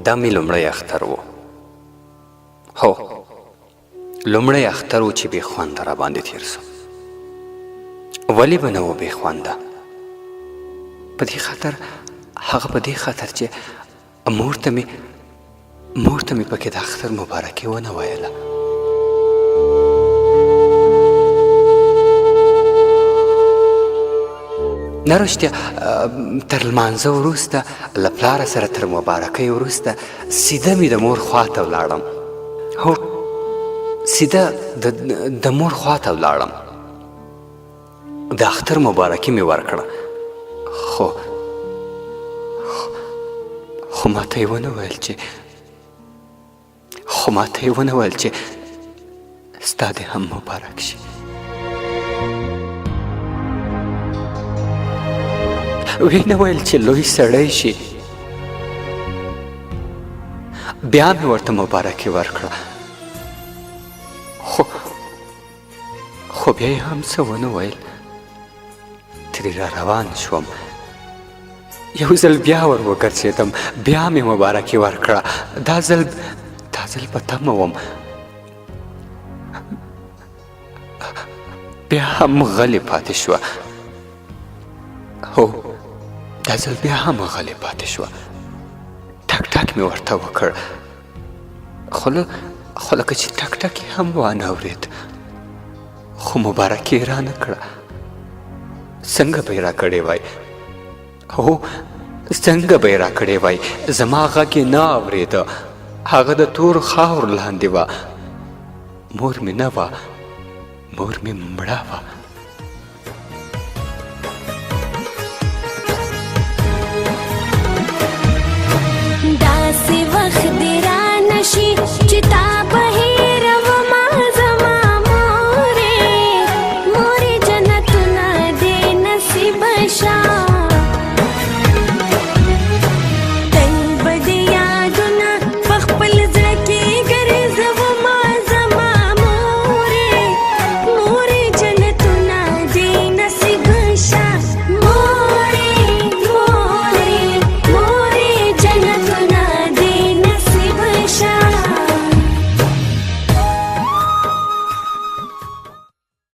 دا مې لومړی اختر و. هو لومړی اختر و چې بې خونده را باندې تېر سو. ولې به نه و بې خونده؟ په دې خاطر هغه په دې خاطر چې مور ته مې پکې د اختر مبارکي ونه ویله. نه رښتیا تر لمانځه وروسته له پلاره سره تر مبارکۍ وروسته سیده مې د مور خواته ولاړم. هو سیده د مور خواته ولاړم. د اختر مبارکي مې ورکړه. خو ماته یې ونه ویل چې ستا دې هم مبارک شي. وی نه ویل چې لوی سړی شي. بیا مې ورته مبارکي ورکړه. خو بیا یې هم څه ونه ویل. ترې را روان شوم. یو ځل بیا ور وګرځېدم. بیا مې مبارکي ورکړه. دا ځل په تمه وم. بیا هم غلې پاتې شوه. هو دا ځل بیا هم غلې پاتې شوه. ټک ټک مې ورته وکړ. خو لکه چې ټک ټک یې هم وانه اورېد. خو مبارکي یې رانه کړه. څنګه به یې راکړې وای؟ هو څنګه به یې راکړې وای؟ زما غږ یې نه اورېده. هغه د تور خاور لاندې وه. مور مې نه وه، مور مې مړه وه. داسې وخت دی